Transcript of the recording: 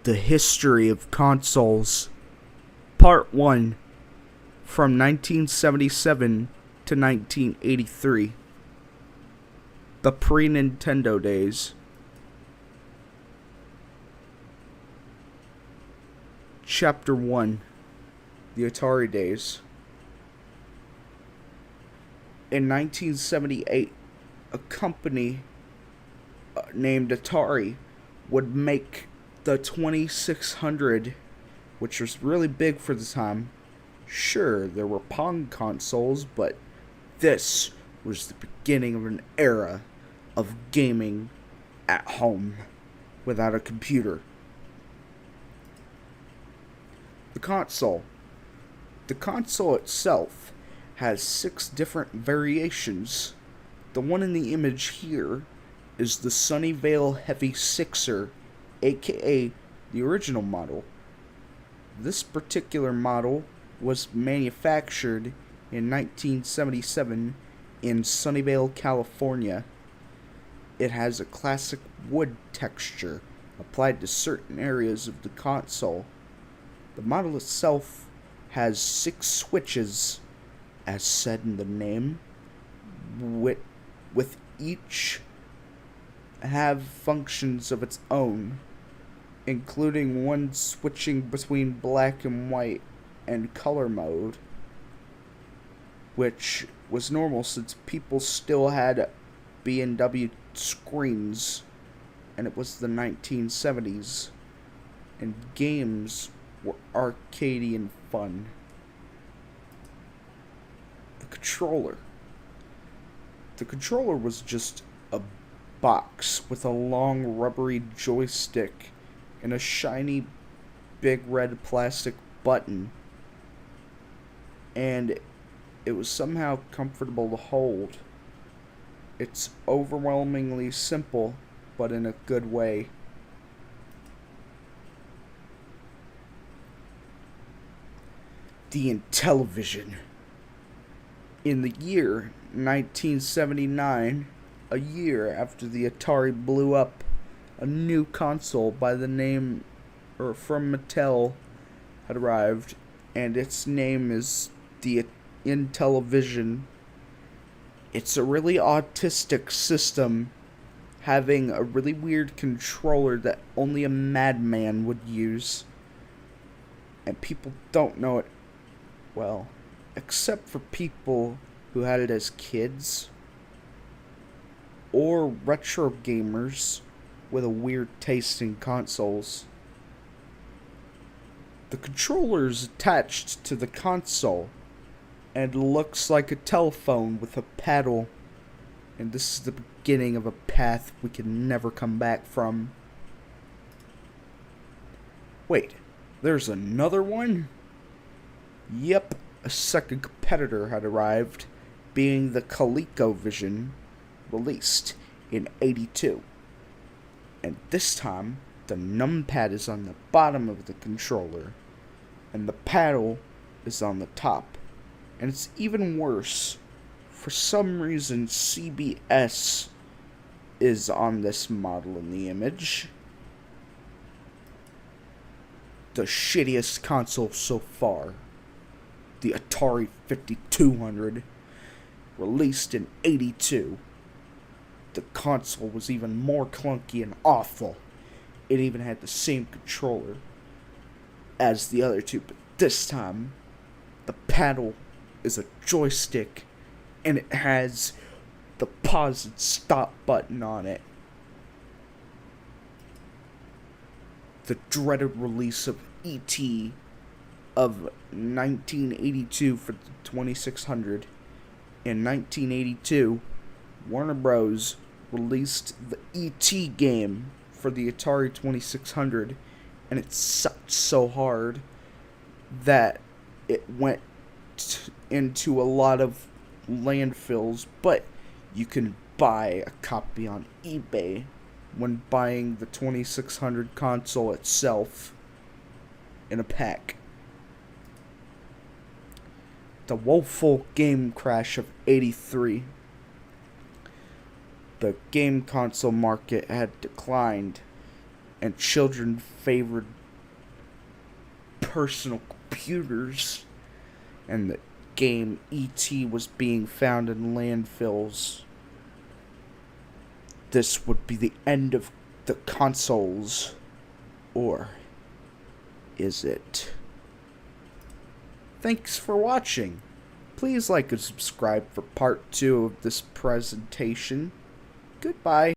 The History of Consoles, Part 1, from 1977 to 1983. The pre-Nintendo days. Chapter 1, The Atari Days. In 1978, a company named Atari would make the 2600, which was really big for the time. Sure, there were Pong consoles, but this was the beginning of an era of gaming at home without a computer. The console. The console itself has 6 different variations. The one in the image here is the Sunnyvale Heavy Sixer, aka the original model. This particular model was manufactured in 1977 in Sunnyvale, California. It has a classic wood texture applied to certain areas of the console. The model itself has 6 switches, as said in the name, with each have functions of its own, including one switching between black and white and color mode, which was normal since people still had B&W screens, and it was the 1970s, and games were arcadey and fun. The controller. The controller was just a box with a long rubbery joystick and a shiny big red plastic button, and it was somehow comfortable to hold. It's overwhelmingly simple, but in a good way. The Intellivision. In the year 1979, a year after the Atari blew up, a new console by the name, from Mattel, had arrived, and its name is the Intellivision. It's a really autistic system, having a really weird controller that only a madman would use. And people don't know it well, except for people who had it as kids, or retro gamers with a weird taste in consoles. The controller is attached to the console and looks like a telephone with a paddle, and this is the beginning of a path we can never come back from. Wait, there's another one? Yep, a second competitor had arrived, being the ColecoVision, released in '82. And this time, the numpad is on the bottom of the controller, and the paddle is on the top. And it's even worse. For some reason, CBS is on this model in the image. The shittiest console so far. The Atari 5200, released in '82. The console was even more clunky and awful. It even had the same controller as the other two, but this time, the paddle is a joystick, and it has the pause and stop button on it. The dreaded release of E.T. of 1982 for the 2600. In 1982, Warner Bros. Released the E.T. game for the Atari 2600, and it sucked so hard that it went into a lot of landfills, but you can buy a copy on eBay when buying the 2600 console itself in a pack. The woeful game crash of '83. The game console market had declined and children favored personal computers, and the game E.T. was being found in landfills, this would be the end of the consoles. Or is it? Thanks for watching. Please like and subscribe for part 2 of this presentation. Goodbye.